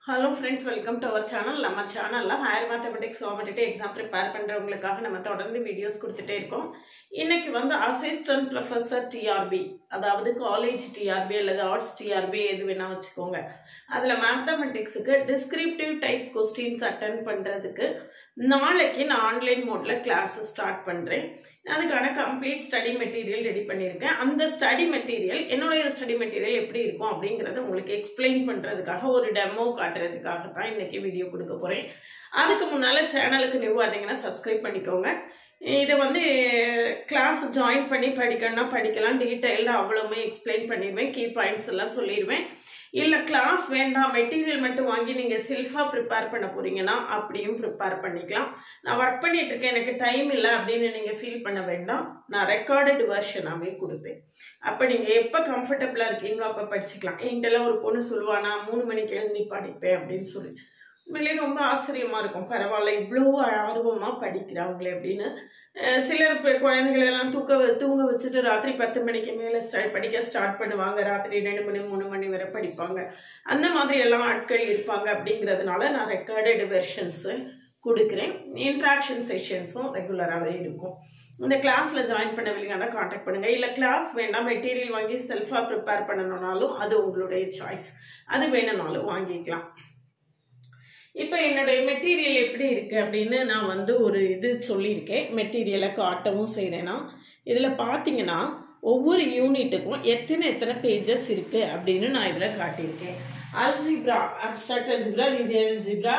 Hello friends, welcome to our channel. நம்ம சேனல்ல higher mathematics competitive exam prepare பண்றவங்களுக்காக நம்ம தொடர்ந்து வீடியோஸ் கொடுத்துட்டே இருக்கோம். இன்னைக்கு வந்து அசிஸ்டன்ட் ப்ரொஃபசர் டிஆர்பி, அதாவது காலேஜ் டிஆர்பி அல்லது ஆர்ட்ஸ் டிஆர்பி எது வேணா வச்சுக்கோங்க. அதுல மேத்தமெட்டிக்ஸ்க்கு டிஸ்கிரிப்டிவ் டைப் क्वेश्चंस அட்டெண்ட் பண்றதுக்கு நாளைக்கு நான் ஆன்லைன் மோட்ல கிளாஸ் ஸ்டார்ட் பண்றேன். அதுக்கான கம்ப்ளீட் ஸ்டடி மெட்டீரியல் ரெடி பண்ணியிருக்கேன். அந்த ஸ்டடி மெட்டீரியல் என்னோட ஸ்டடி மெட்டீரியல் எப்படி இருக்கும் அப்படிங்கறத உங்களுக்கு எக்ஸ்பிளைன் பண்றதுக்காக ஒரு டெமோ காட்டுறதுக்காக தான் இன்னைக்கு வீடியோ கொடுக்க போறேன். அதுக்கு முன்னால சேனலுக்கு நியூ வந்தீங்கன்னா சப்ஸ்கிரைப் பண்ணிக்கோங்க. இதை வந்து கிளாஸ் ஜாயின் பண்ணி படிக்கணும்னா படிக்கலாம். டீட்டெயில்டாக அவ்வளவுமே எக்ஸ்பிளைன் பண்ணிடுவேன். கீ பாயிண்ட்ஸ் எல்லாம் சொல்லிடுவேன். இல்லை கிளாஸ் வேண்டாம், மெட்டீரியல் மட்டும் வாங்கி நீங்கள் செல்ஃபாக ப்ரிப்பேர் பண்ண போறீங்கன்னா அப்படியும் ப்ரிப்பேர் பண்ணிக்கலாம். நான் ஒர்க் பண்ணிட்டு இருக்கேன், எனக்கு டைம் இல்லை அப்படின்னு நீங்கள் ஃபீல் பண்ண வேண்டாம். நான் ரெக்கார்டட் வெர்ஷனாகவே கொடுப்பேன். அப்போ நீங்கள் எப்போ கம்ஃபர்டபுளாக இருக்கீங்களோ அப்போ படிச்சுக்கலாம். என்கிட்டலாம் ஒரு பொண்ணு சொல்லுவானா 3 மணிக்கு எழுந்தி படிப்பேன் அப்படின்னு சொல்லி. உண்மையிலேயே ரொம்ப ஆச்சரியமா இருக்கும். பரவாயில்ல, இவ்வளோ ஆர்வமா படிக்கிறாங்களே அப்படின்னு. சிலர் குழந்தைகளை எல்லாம் தூங்க வச்சுட்டு ராத்திரி 10 மணிக்கு மேலே படிக்க ஸ்டார்ட் பண்ணுவாங்க. ராத்திரி 2 மணி 3 மணி வரை படிப்பாங்க. அந்த மாதிரி எல்லாம் ஆட்கள் இருப்பாங்க. அப்படிங்கிறதுனால நான் ரெக்கார்டட் வெர்ஷன்ஸ் கொடுக்குறேன். இன்ட்ராக்ஷன் செஷன்ஸும் ரெகுலராகவே இருக்கும். இந்த கிளாஸ்ல ஜாயின் பண்ணவில்லைங்கன்னா காண்டாக்ட் பண்ணுங்க. இல்லை கிளாஸ் வேண்டாம், மெட்டீரியல் வாங்கி செல்ஃபாக ப்ரிப்பேர் பண்ணணும்னாலும் அது உங்களுடைய சாய்ஸ். அது வேணும்னாலும் வாங்கிக்கலாம். இப்போ என்னுடைய மெட்டீரியல் எப்படி இருக்குது அப்படின்னு நான் வந்து ஒரு இது சொல்லியிருக்கேன். மெட்டீரியலை காட்டவும் செய்கிறேன்னா இதில் பார்த்தீங்கன்னா ஒவ்வொரு யூனிட்டுக்கும் எத்தனை பேஜஸ் இருக்குது அப்படின்னு நான் இதில் காட்டியிருக்கேன். Algebra, abstract algebra, linear algebra,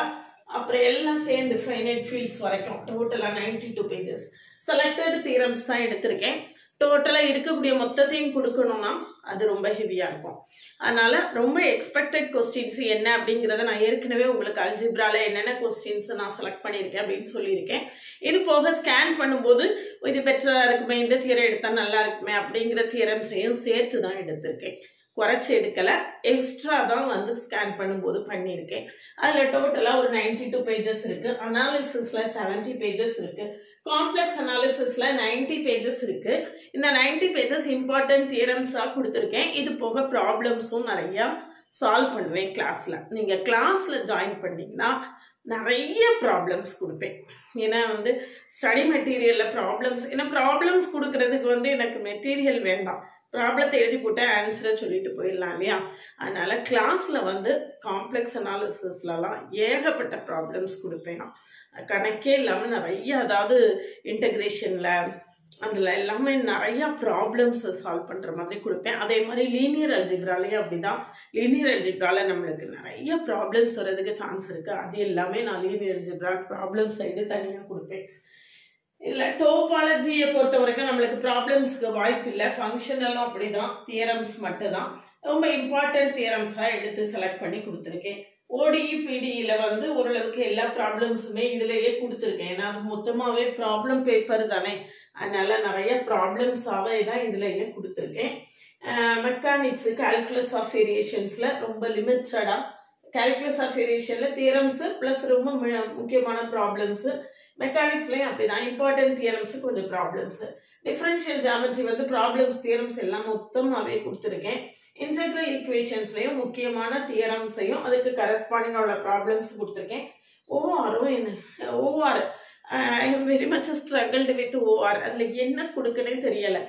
அப்புறம் எல்லாம் சேர்ந்து ஃபைனைட் ஃபீல்ட்ஸ் வரைக்கும் டோட்டலாக 92 பேஜஸ். செலக்டட் தியரம்ஸ் தான் எடுத்திருக்கேன். டோட்டலாக இருக்கக்கூடிய மொத்தத்தையும் கொடுக்கணும்னா அது ரொம்ப ஹெவியாக இருக்கும். அதனால ரொம்ப எக்ஸ்பெக்டட் கொஸ்டின்ஸ் என்ன அப்படிங்கிறத நான் ஏற்கனவே உங்களுக்கு அல்ஜிப்ரால என்னென்ன கொஸ்டின்ஸ் நான் செலக்ட் பண்ணியிருக்கேன் அப்படின்னு சொல்லியிருக்கேன். இது போக ஸ்கேன் பண்ணும்போது இது பெட்டராக இருக்குமே, இந்த தியரம் எடுத்தால் நல்லா இருக்குமே அப்படிங்கிற தியரம்ஸையும் சேர்த்து தான் எடுத்திருக்கேன். குறைச்சி எடுக்கலை, எக்ஸ்ட்ரா தான் வந்து ஸ்கேன் பண்ணும்போது பண்ணியிருக்கேன். அதில் டோட்டலாக ஒரு 92 பேஜஸ் இருக்குது. அனாலிசிஸில் 70 பேஜஸ் இருக்குது. காம்ப்ளெக்ஸ் அனாலிசிஸில் 90 பேஜஸ் இருக்குது. இந்த 90 பேஜஸ் இம்பார்ட்டன்ட் தியரம்ஸாக கொடுத்துருக்கேன். இது போக ப்ராப்ளம்ஸும் நிறையா சால்வ் பண்ணுவேன் கிளாஸில். நீங்கள் கிளாஸில் ஜாயின் பண்ணிங்கன்னா நிறைய ப்ராப்ளம்ஸ் கொடுப்பேன். ஏன்னா வந்து ஸ்டடி மெட்டீரியலில் ப்ராப்ளம்ஸ், ஏன்னா ப்ராப்ளம்ஸ் கொடுக்கறதுக்கு வந்து எனக்கு மெட்டீரியல் வேண்டாம், ப்ராப்ளத்தை எழுதி போட்டு ஆன்சரை சொல்லிட்டு போயிடலாம் இல்லையா. அதனால கிளாஸ்ல வந்து காம்ப்ளெக்ஸ் அனாலிசிஸ்லாம் ஏகப்பட்ட ப்ராப்ளம்ஸ் கொடுப்பேன். நான் கணக்கே இல்லாமல் நிறைய, அதாவது இன்டகிரேஷன்ல அதில் எல்லாமே நிறைய ப்ராப்ளம்ஸை சால்வ் பண்ணுற மாதிரி கொடுப்பேன். அதே மாதிரி லீனியர் அல்ஜிப்ராலையும் அப்படிதான். லீனியர் அல்ஜிப்ரால நம்மளுக்கு நிறைய ப்ராப்ளம்ஸ் வர்றதுக்கு சான்ஸ் இருக்குது. அது எல்லாமே நான் லீனியர் அல்ஜிப்ரா ப்ராப்ளம் சைடு தனியாக கொடுப்பேன். இதில் டோபாலஜியை பொறுத்த வரைக்கும் நம்மளுக்கு ப்ராப்ளம்ஸுக்கு வாய்ப்பு இல்லை. ஃபங்க்ஷனலும் அப்படிதான், தியரம்ஸ் மட்டும் தான். ரொம்ப இம்பார்ட்டன்ட் தியரம்ஸாக எடுத்து செலக்ட் பண்ணி கொடுத்துருக்கேன். ஓடிஇ பிடிஇல வந்து ஓரளவுக்கு எல்லா ப்ராப்ளம்ஸுமே இதுலேயே கொடுத்துருக்கேன். ஏன்னா அது மொத்தமாகவே ப்ராப்ளம் பேப்பர் தானே, அதனால நிறைய ப்ராப்ளம்ஸாகவே தான் இதுலேயே கொடுத்துருக்கேன். மெக்கானிக்ஸு கால்குலஸ் ஆஃப் வேரியேஷன்ஸில் ரொம்ப லிமிட்டடாக, கால்குலஸ் ஆஃப் வேரியேஷனில் தியரம்ஸு ப்ளஸ் ரொம்ப முக்கியமான ப்ராப்ளம்ஸு. மெக்கானிக்ஸ்லையும் அப்படிதான், இம்பார்ட்டன்ட் தியரம்ஸு கொஞ்சம் ப்ராப்ளம்ஸு. டிஃபரன்ஷியல் ஜியாமெட்ரி வந்து ப்ராப்ளம்ஸ் தியரம்ஸ் எல்லாம் மொத்தமாகவே கொடுத்துருக்கேன். இன்டெக்ரல் ஈக்குவேஷன்ஸ்லையும் முக்கியமான தியரம்ஸையும் அதுக்கு கரஸ்பாண்டிங்காக உள்ள ப்ராப்ளம்ஸ் கொடுத்துருக்கேன். OR I am very much struggled with OR. அதில் என்ன கொடுக்கனே தெரியலை.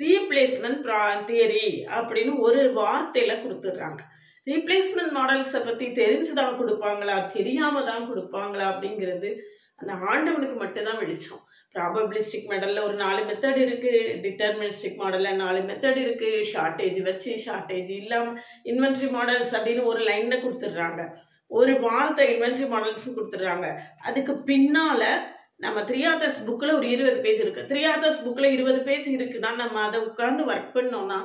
ரீப்ளேஸ்மெண்ட் தியரி அப்படின்னு ஒரு வார்த்தையில் கொடுத்துட்றாங்க. ரீப்ளேஸ்மெண்ட் மாடல்ஸை பற்றி தெரிஞ்சுதான் கொடுப்பாங்களா, தெரியாம தான் கொடுப்பாங்களா அப்படிங்கிறது அந்த ஆண்டவனுக்கு மட்டும்தான் வெளிச்சம். ப்ராபபிலிஸ்டிக் மாடலில் ஒரு 4 மெத்தட் இருக்குது, டிட்டர்மினிஸ்டிக் மாடலில் 4 மெத்தட் இருக்குது, ஷார்ட்டேஜ் வச்சு ஷார்ட்டேஜ் இல்லாமல் இன்வென்ட்ரி மாடல்ஸ் அப்படின்னு ஒரு லைனில் கொடுத்துட்றாங்க. ஒரு வார்த்தை இன்வென்ட்ரி மாடல்ஸ் கொடுத்துட்றாங்க. அதுக்கு பின்னால் நம்ம 3 ஆத்தர்ஸ் புக்கில் ஒரு 20 பேஜ் இருக்குது. 3 ஆத்தர்ஸ் புக்கில் 20 பேஜ் இருக்குன்னா நம்ம அதை உட்காந்து ஒர்க் பண்ணோம்னா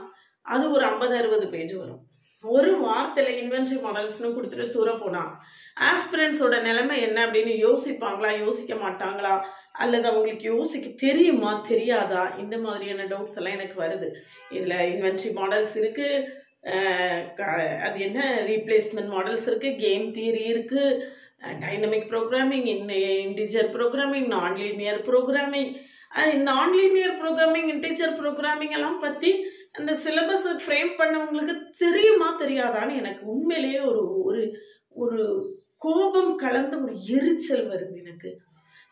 அது ஒரு 50-60 பேஜ் வரும். ஒரு வார்த்தையில் இன்வென்ட்ரி மாடல்ஸ்னு கொடுத்துட்டு தூர போனா ஆஸ்பிரன்ஸோட நிலைமை என்ன அப்படின்னு யோசிப்பாங்களா, யோசிக்க மாட்டாங்களா, அல்லது அவங்களுக்கு யோசிக்க தெரியுமா தெரியாதா, இந்த மாதிரியான டவுட்ஸ் எல்லாம் எனக்கு வருது. இதில் இன்வென்ட்ரி மாடல்ஸ் இருக்குது, அது என்ன ரீப்ளேஸ்மெண்ட் மாடல்ஸ் இருக்குது, கேம் தியரி இருக்குது, dynamic programming, integer programming, nonlinear programming. Nonlinear programming, integer programming எல்லாம் பற்றி அந்த சிலபஸ் ஃப்ரேம் பண்ணவங்களுக்கு தெரியுமா தெரியாதான்னு எனக்கு உண்மையிலேயே ஒரு ஒரு கோபம் கலந்த ஒரு எரிச்சல் வருது எனக்கு.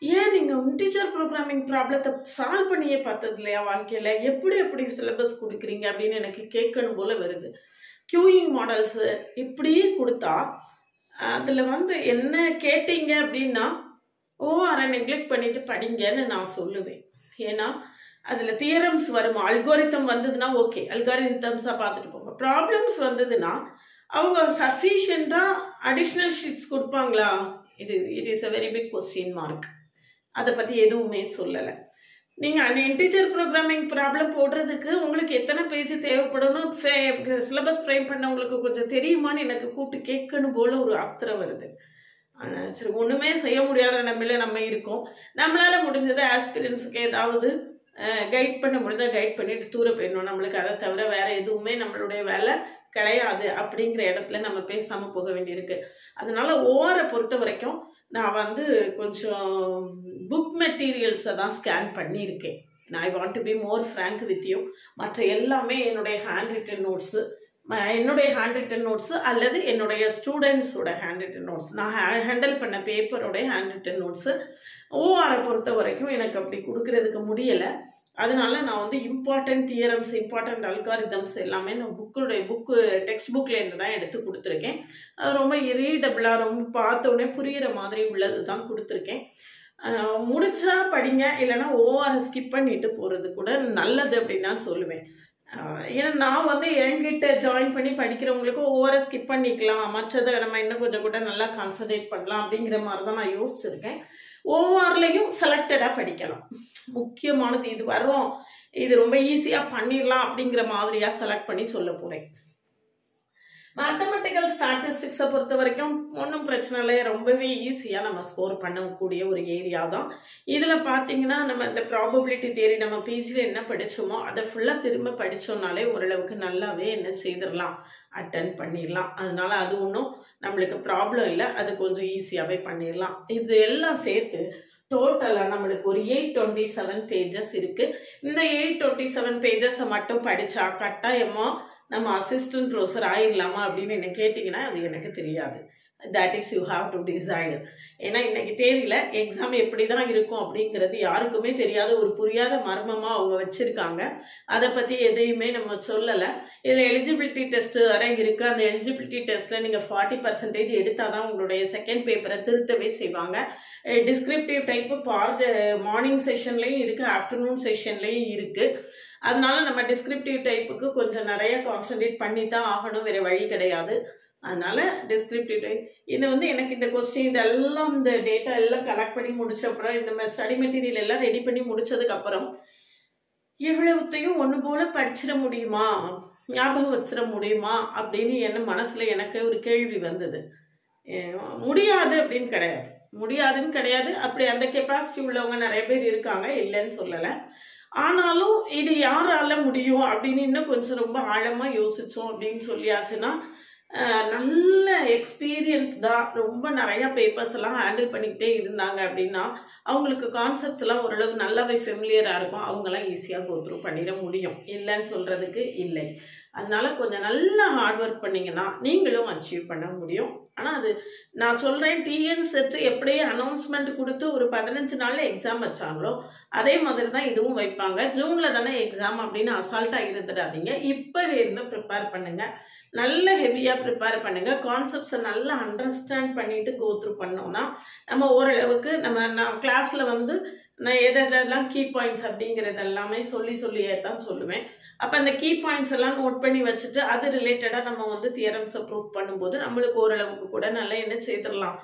ஏன் நீங்கள் இன்டிஜர் ப்ரோக்ராமிங் ப்ராப்ளத்தை சால்வ் பண்ணியே பார்த்தது இல்லையா வாழ்க்கையில்? எப்படி சிலபஸ் கொடுக்குறீங்க அப்படின்னு எனக்கு கேட்கணும் போல வருது. கியூயிங் மாடல்ஸு இப்படியே கொடுத்தா அதில் வந்து என்ன கேட்டீங்க அப்படின்னா ஓஆரை நெக்லெக்ட் பண்ணிட்டு படிங்கன்னு நான் சொல்லுவேன். ஏன்னா அதில் தியரம்ஸ் வருமா, அல்காரிதம் வந்ததுன்னா ஓகே, அல்காரிதம்ஸாக பார்த்துட்டு போங்க. ப்ராப்ளம்ஸ் வந்ததுன்னா அவங்க சஃபிஷியண்டாக அடிஷ்னல் ஷீட்ஸ் கொடுப்பாங்களா? It is a very big question mark. அதை பற்றி எதுவுமே சொல்லலை. நீங்கள் அந்த இன்டிஜர் ப்ரோக்ராமிங் ப்ராப்ளம் போடுறதுக்கு உங்களுக்கு எத்தனை பேஜ் தேவைப்படணும், சிலபஸ் ஃப்ரேம் பண்ண உங்களுக்கு கொஞ்சம் தெரியுமான்னு எனக்கு கூப்பிட்டு கேட்கணும் போல ஒரு ஆத்திரம் வருது. ஆனால் சரி, ஒன்றுமே செய்ய முடியாத நம்மள நம்ம இருக்கோம். நம்மளால் முடிஞ்சதை ஆஸ்பிரன்ஸுக்கு ஏதாவது கைட் பண்ண முடிஞ்சால் கைட் பண்ணிட்டு தூர போயிடணும். நம்மளுக்கு அதை தவிர வேறு எதுவுமே நம்மளுடைய வேலை கிடையாது அப்படிங்கிற இடத்துல நம்ம பேசாமல் போக வேண்டியிருக்கு. அதனால ஓஆரை பொறுத்த வரைக்கும் நான் வந்து கொஞ்சம் புக் மெட்டீரியல்ஸை தான் ஸ்கேன் பண்ணியிருக்கேன். I want to be more frank with you. மற்ற எல்லாமே என்னுடைய ஹேண்ட் ரிட்டன் நோட்ஸு அல்லது என்னுடைய ஸ்டூடெண்ட்ஸோட ஹேண்ட் ரிட்டன் நோட்ஸ், நான் ஹேண்டில் பண்ண பேப்பரோடைய ஹேண்ட் ரிட்டன் நோட்ஸு. ஓஆரை பொறுத்த வரைக்கும் எனக்கு அப்படி கொடுக்கறதுக்கு முடியலை. அதனால நான் வந்து இம்பார்ட்டன்ட் தியரம்ஸ், இம்பார்ட்டன்ட் அல்காரிதம்ஸ் எல்லாமே நான் டெக்ஸ்ட் புக்லேருந்து தான் எடுத்து கொடுத்துருக்கேன். அது ரொம்ப ரீடபிளாக, ரொம்ப பார்த்த உடனே புரிகிற மாதிரி உள்ளது தான் கொடுத்துருக்கேன். முடிஞ்சா படிங்க, இல்லைன்னா ஓஆரை ஸ்கிப் பண்ணிட்டு போகிறது கூட நல்லது அப்படின்னு தான் சொல்லுவேன். ஏன்னா நான் வந்து என்கிட்ட ஜாயின் பண்ணி படிக்கிறவங்களுக்கு ஓஆரை ஸ்கிப் பண்ணிக்கலாம், மற்றதை நம்ம இன்னும் கொஞ்சம் கூட நல்லா கான்சன்ட்ரேட் பண்ணலாம் அப்படிங்கிற மாதிரி தான் நான் யோசிச்சிருக்கேன். ஓஆர்லையும் செலக்டடாக படிக்கலாம். முக்கியமானது இது வரும், இது ரொம்ப ஈஸியாக பண்ணிடலாம் அப்படிங்கிற மாதிரியாக செலக்ட் பண்ணி சொல்ல போகிறேன். மேத்தமெட்டிக்கல் ஸ்டாட்டிஸ்டிக்ஸை பொறுத்த வரைக்கும் ஒன்றும் பிரச்சனை இல்லை, ரொம்பவே ஈஸியாக நம்ம ஸ்கோர் பண்ணக்கூடிய ஒரு ஏரியா தான். இதில் பார்த்தீங்கன்னா நம்ம இந்த ப்ராபபிலிட்டி தியரி நம்ம பிஜியில் என்ன படித்தோமோ அதை ஃபுல்லாக திரும்ப படித்தோம்னாலே ஓரளவுக்கு நல்லாவே என்ன செய்திடலாம், அட்டன் பண்ணிடலாம். அதனால அது ஒன்றும் நம்மளுக்கு ப்ராப்ளம் இல்லை, அது கொஞ்சம் ஈஸியாகவே பண்ணிடலாம். இது எல்லாம் சேர்த்து டோட்டலாக நம்மளுக்கு ஒரு 827 பேஜஸ் இருக்குது. இந்த 827 பேஜஸை மட்டும் படித்தா கட்டாயமாக நம்ம அசிஸ்டன்ட் ப்ரொஃபஸர் ஆயிடலாமா அப்படின்னு என்ன கேட்டிங்கன்னா அது எனக்கு தெரியாது. That is you have to decide. ஏன்னா இன்னைக்கு தேதியில் எக்ஸாம் எப்படி தான் இருக்கும் அப்படிங்கிறது யாருக்குமே தெரியாத ஒரு புரியாத மர்மமாக அவங்க வச்சுருக்காங்க. அதை பற்றி எதையுமே நம்ம சொல்லலை. இதில் எலிஜிபிலிட்டி டெஸ்ட்டு வர இருக்குது. அந்த எலிஜிபிலிட்டி டெஸ்ட்டில் நீங்கள் 40% எடுத்தால் தான் உங்களுடைய செகண்ட் பேப்பரை திருத்தவே செய்வாங்க. டிஸ்கிரிப்டிவ் டைப்பு மார்னிங் செஷன்லேயும் இருக்குது, ஆஃப்டர்நூன் செஷன்லேயும் இருக்குது. அதனால நம்ம டிஸ்கிரிப்டிவ் டைப்புக்கு கொஞ்சம் நிறைய கான்சன்ட்ரேட் பண்ணி தான் ஆகணும், வேறு வழி கிடையாது. அதனால டிஸ்கிரிப்டிவ் டைப் இது வந்து எனக்கு இந்த கொஸ்டின் இதெல்லாம் இந்த டேட்டா எல்லாம் கலெக்ட் பண்ணி முடிச்ச அப்புறம் இந்த ஸ்டடி மெட்டீரியல் எல்லாம் ரெடி பண்ணி முடிச்சதுக்கப்புறம் இவ்வளவுத்தையும் ஒன்று போல படிச்சிட முடியுமா, ஞாபகம் வச்சிட முடியுமா அப்படின்னு என்ன மனசில் எனக்கு ஒரு கேள்வி வந்தது. முடியாது முடியாதுன்னு கிடையாது. அப்படி அந்த கெப்பாசிட்டி உள்ளவங்க நிறைய பேர் இருக்காங்க, இல்லைன்னு சொல்லலை. ஆனாலும் இது யாரால முடியும் அப்படின்னு இன்னும் கொஞ்சம் ரொம்ப ஆழமாக யோசித்தோம் அப்படின்னு சொல்லியாச்சுன்னா நல்ல எக்ஸ்பீரியன்ஸ்டாக ரொம்ப நிறையா பேப்பர்ஸ் எல்லாம் ஹேண்டில் பண்ணிக்கிட்டே இருந்தாங்க அப்படின்னா அவங்களுக்கு கான்செப்ட்ஸ் எல்லாம் ஓரளவுக்கு நல்லாவே ஃபெமிலியராக இருக்கும். அவங்களாம் ஈஸியாக கோத்ரூ பண்ணிட முடியும், இல்லைன்னு சொல்கிறதுக்கு இல்லை. அதனால கொஞ்சம் நல்லா ஹார்ட் ஒர்க் பண்ணிங்கன்னா நீங்களும் அச்சீவ் பண்ண முடியும். ஆனால் அது நான் சொல்கிறேன், டிஎன் செட்டு எப்படி அனௌன்ஸ்மெண்ட் கொடுத்து ஒரு 15 நாளில் எக்ஸாம் வச்சாங்களோ அதே மாதிரி தான் இதுவும் வைப்பாங்க. ஜூனில் தானே எக்ஸாம் அப்படின்னு அசால்ட்டாக இருந்துடாதீங்க. இப்போவே இருந்து ப்ரிப்பேர் பண்ணுங்கள், நல்ல ஹெவியாக ப்ரிப்பேர் பண்ணுங்கள். கான்செப்ட்ஸை நல்லா அண்டர்ஸ்டாண்ட் பண்ணிட்டு கோத்ரூ பண்ணோம்னா நம்ம ஓரளவுக்கு நான் கிளாஸில் வந்து நான் எதெல்லாம் கீ பாயிண்ட்ஸ் அப்படிங்கிறது எல்லாமே சொல்லியே தான் சொல்லுவேன். அப்போ அந்த கீ பாயிண்ட்ஸ் எல்லாம் நோட் பண்ணி வச்சுட்டு அது ரிலேட்டடாக நம்ம வந்து தியரம்ஸை ப்ரூவ் பண்ணும்போது நம்மளுக்கு ஓரளவுக்கு கூட நல்லா என்ன செய்திடலாம்,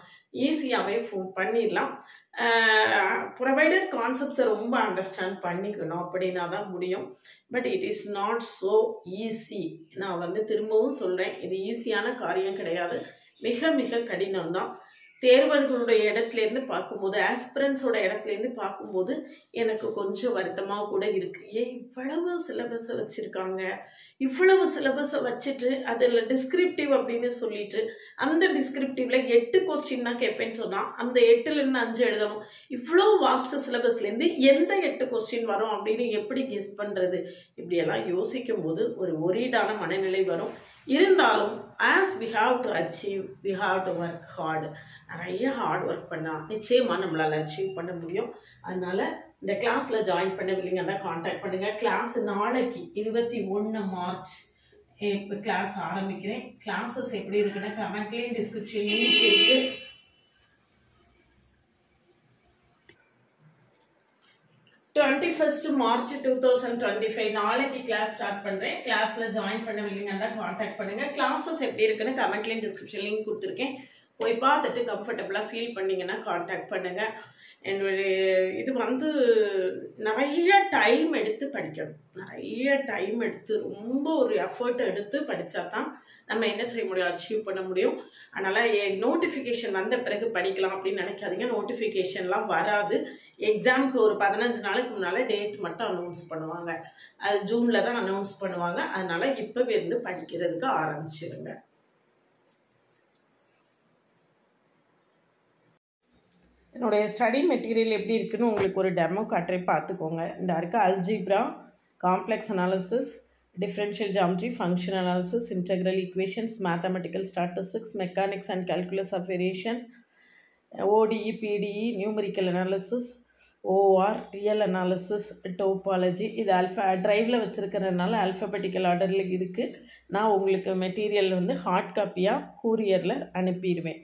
ஈஸியாகவே பண்ணிடலாம். ப்ரொவைடட் கான்செப்ட்ஸை ரொம்ப அண்டர்ஸ்டாண்ட் பண்ணிக்கணும், அப்படின்னா தான் முடியும். But it is not so easy. நான் வந்து திரும்பவும் சொல்கிறேன், இது ஈஸியான காரியம் கிடையாது, மிக மிக கடினம் தான். தேர்வர்களுடைய இடத்துலேருந்து பார்க்கும்போது, ஆஸ்பிரன்ஸோட இடத்துலேருந்து பார்க்கும்போது எனக்கு கொஞ்சம் வருத்தமாக கூட இருக்குது. இவ்வளவு சிலபஸை வச்சுருக்காங்க, இவ்வளவு சிலபஸை வச்சுட்டு அதில் டிஸ்கிரிப்டிவ் அப்படின்னு சொல்லிட்டு அந்த டிஸ்கிரிப்டிவில் 8 கொஸ்டின் தான் கேட்பேன்னு சொன்னால் அந்த 8லேருந்து 5 எழுதணும். இவ்வளோ வாஸ்ட் சிலபஸ்லேருந்து எந்த 8 கொஸ்டின் வரும் அப்படின்னு எப்படி கெஸ் பண்ணுறது? இப்படியெல்லாம் யோசிக்கும் போது ஒரு ஒரீடான மனநிலை வரும். இருந்தாலும் as we have to achieve, we have to work hard. நிறைய ஹார்ட் ஒர்க் பண்ணால் நிச்சயமாக நம்மளால் அச்சீவ் பண்ண முடியும். அதனால் இந்த கிளாஸில் ஜாயின் பண்ணவில்லைங்கன்னா காண்டாக்ட் பண்ணுங்கள். கிளாஸ் நாளைக்கு 21 மார்ச் இப்போ கிளாஸ் ஆரம்பிக்கிறேன். கிளாஸஸ் எப்படி இருக்குன்னா கமெண்ட்லேயும் டிஸ்கிரிப்ஷன்லேயும் இருக்குது. March 2025 நாளைக்கு கிளாஸ் ஸ்டார்ட் பண்ணுறேன். கிளாஸில் ஜாயின் பண்ணவில்லைங்கன்னா காண்டாக்ட் பண்ணுங்கள். கிளாஸஸ் எப்படி இருக்குன்னு கமெண்ட்லேயும் டிஸ்கிரிப்ஷன் லிங்க் கொடுத்துருக்கேன். போய் பார்த்துட்டு கம்ஃபர்டபுளாக ஃபீல் பண்ணிங்கன்னா காண்டாக்ட் பண்ணுங்கள். என்னுடைய இது வந்து நிறைய டைம் எடுத்து படிக்கணும். நிறைய டைம் எடுத்து ரொம்ப ஒரு எஃபர்ட் எடுத்து படித்தா தான் நம்ம என்ன செய்ய முடியும், அச்சீவ் பண்ண முடியும். அதனால் நோட்டிஃபிகேஷன் வந்த பிறகு படிக்கலாம் அப்படின்னு நினைக்காதீங்க. நோட்டிஃபிகேஷன்லாம் வராது. எக்ஸாமுக்கு ஒரு 15 நாளுக்கு முன்னால் டேட் மட்டும் அனௌன்ஸ் பண்ணுவாங்க. அது ஜூனில் தான் அனௌன்ஸ் பண்ணுவாங்க. அதனால் இப்போவே இருந்து படிக்கிறதுக்கு ஆரம்பிச்சிருங்க. என்னுடைய ஸ்டடி மெட்டீரியல் எப்படி இருக்குன்னு உங்களுக்கு ஒரு டெமோ காட்டுறே பார்த்துக்கோங்க. இந்த இருக்க algebra, complex analysis, differential geometry, functional analysis, integral equations, mathematical statistics, mechanics and calculus of variation, ODE, PDE, numerical analysis, OR, real analysis, topology. இது ட்ரைவில் வச்சுருக்கிறதுனால ஆல்ஃபபெட்டிக்கல் ஆர்டரில் இருக்குது. நான் உங்களுக்கு மெட்டீரியல் வந்து ஹார்ட் காப்பியாக கூரியரில் அனுப்பிடுவேன்.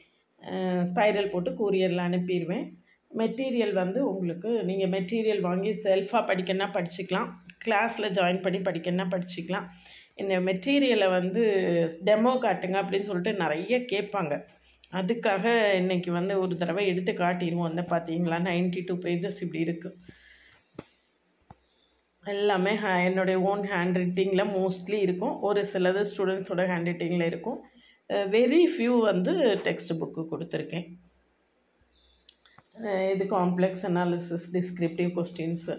ஸ்பைரல் போட்டு கூரியரில் அனுப்பிடுவேன். மெட்டீரியல் வந்து உங்களுக்கு நீங்கள் மெட்டீரியல் வாங்கி செல்ஃபாக படிக்கணுன்னா படிச்சுக்கலாம். கிளாஸில் ஜாயின் பண்ணி படிக்கணுன்னா படிச்சுக்கலாம். இந்த மெட்டீரியலை வந்து டெமோ காட்டுங்க அப்படின்னு சொல்லிட்டு நிறைய கேட்பாங்க. அதுக்காக இன்றைக்கி வந்து ஒரு தடவை எடுத்து காட்டிடுவோம். வந்து பார்த்தீங்களா 92 பேஜஸ் இப்படி இருக்குது. எல்லாமே என்னுடைய ஓன் ஹேண்ட் ரைட்டிங்கில் மோஸ்ட்லி இருக்கும். ஒரு சிலது ஸ்டூடெண்ட்ஸோட ஹேண்ட் ரைட்டிங்கில் இருக்கும். வெரி ஃபியூ வந்து டெக்ஸ்ட் புக்கு கொடுத்துருக்கேன். இது காம்ப்ளெக்ஸ் அனாலிசிஸ், டிஸ்கிரிப்டிவ் கொஸ்டின்ஸு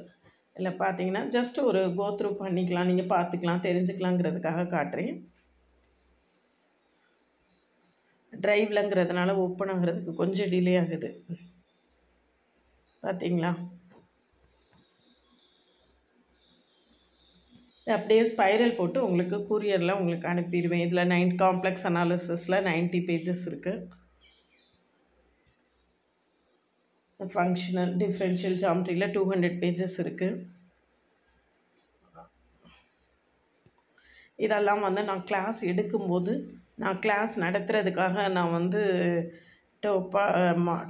இல்லை பார்த்தீங்கன்னா ஜஸ்ட் ஒரு கோத்ரூ பண்ணிக்கலாம், நீங்கள் பார்த்துக்கலாம், தெரிஞ்சுக்கலாங்கிறதுக்காக காட்டுறேன். ட்ரைவ்லங்கிறதுனால ஓப்பன் ஆகிறதுக்கு கொஞ்சம் டிலே ஆகுது. பார்த்தீங்களா, அப்படியே ஸ்பைரல் போட்டு உங்களுக்கு கூரியரில் உங்களுக்கு அனுப்பிடுவேன். இதில் காம்ப்ளெக்ஸ் அனாலிசிஸில் 90 பேஜஸ் இருக்குது. ஃபங்க்ஷனல் டிஃப்ரென்ஷியல் ஜாமெட்ரியில் 200 பேஜஸ் இருக்குது. இதெல்லாம் வந்து நான் கிளாஸ் எடுக்கும்போது, நான் கிளாஸ் நடத்துகிறதுக்காக நான் வந்து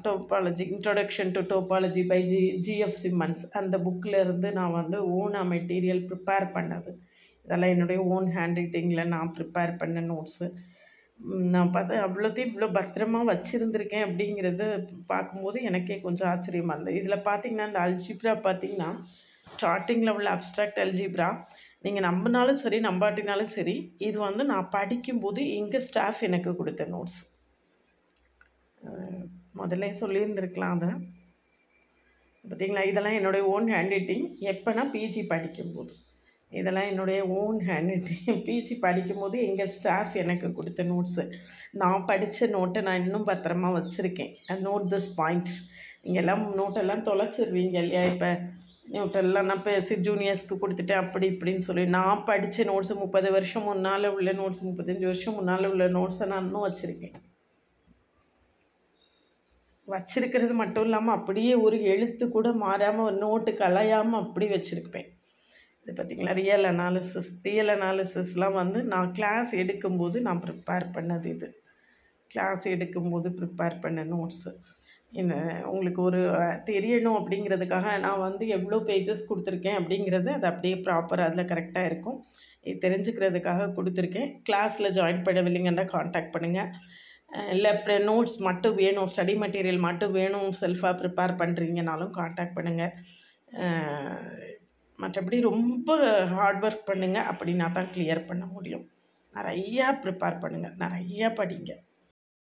topology, introduction to topology by GF Simmons அந்த புக்கில் இருந்து நான் வந்து ஓனாக மெட்டீரியல் ப்ரிப்பேர் பண்ணது. இதெல்லாம் என்னுடைய ஓன் ஹேண்ட் ரைட்டிங்கில் நான் ப்ரிப்பேர் பண்ண நோட்ஸு. நான் பார்த்து அவ்வளோத்தையும் இவ்வளோ பத்திரமா வச்சுருந்துருக்கேன் அப்படிங்கிறது பார்க்கும்போது எனக்கே கொஞ்சம் ஆச்சரியமாக இருந்தது. இதில் பார்த்திங்கன்னா இந்த அல்ஜிப்ரா பார்த்திங்கன்னா ஸ்டார்டிங்கில் உள்ள அப்ஸ்ட்ராக்ட் அல்ஜிப்ரா நீங்கள் நம்பினாலும் சரி நம்பாட்டினாலும் சரி, இது வந்து நான் படிக்கும்போது எங்கள் ஸ்டாஃப் எனக்கு கொடுத்த நோட்ஸ். முதல்ல சொல்லியிருந்துருக்கலாம். அதை பார்த்திங்களா, இதெல்லாம் என்னுடைய ஓன் ஹேண்ட் ரைட்டிங். எப்போனா பிஜி படிக்கும்போது இதெல்லாம் என்னுடைய ஓன் ஹேண்ட் ரைட்டிங். பிஜி படிக்கும்போது எங்கள் ஸ்டாஃப் எனக்கு கொடுத்த நோட்ஸு. நான் படித்த நோட்டை நான் இன்னும் பத்திரமா வச்சுருக்கேன். Note this point. நீங்கள் எல்லாம் நோட்டெல்லாம் தொலைச்சிடுவீங்க இல்லையா? இப்போ நோட்டெல்லாம் நான் இப்போ ஜூனியர்ஸ்க்கு கொடுத்துட்டேன் அப்படி இப்படின்னு சொல்லி, நான் படித்த நோட்ஸு 30 வருஷம் முன்னால் உள்ள நோட்ஸ், 35 வருஷம் முன்னால் உள்ள நோட்ஸை நான் இன்னும் வச்சுருக்கேன். வச்சிருக்கிறது மட்டும் இல்லாமல் அப்படியே ஒரு எழுத்து கூட மாறாமல், ஒரு நோட்டு கலையாமல் அப்படி வச்சுருப்பேன். இது பார்த்திங்களா, ரியல் அனாலிசிஸ்லாம் வந்து நான் கிளாஸ் எடுக்கும்போது நான் ப்ரிப்பேர் பண்ணது. இது கிளாஸ் எடுக்கும்போது ப்ரிப்பேர் பண்ண நோட்ஸு. இந்த உங்களுக்கு ஒரு தெரியணும் அப்படிங்கிறதுக்காக நான் வந்து எவ்வளோ பேஜஸ் கொடுத்துருக்கேன் அப்படிங்கிறது அது அப்படியே ப்ராப்பராக அதில் கரெக்டாக இருக்கும். இது தெரிஞ்சுக்கிறதுக்காக கொடுத்துருக்கேன். கிளாஸில் ஜாயின் பண்ணவில்லைங்கன்னா காண்டாக்ட் பண்ணுங்கள். இல்லை நோட்ஸ் மட்டும் வேணும், ஸ்டடி மெட்டீரியல் மட்டும் வேணும், செல்ஃபாக ப்ரிப்பேர் பண்ணுறீங்கனாலும் காண்டாக்ட் பண்ணுங்கள். மற்றபடி ரொம்ப ஹார்ட் ஒர்க் பண்ணுங்கள். அப்படின்னா தான் கிளியர் பண்ண முடியும். நிறையா ப்ரிப்பேர் பண்ணுங்கள், நிறையா படிங்க.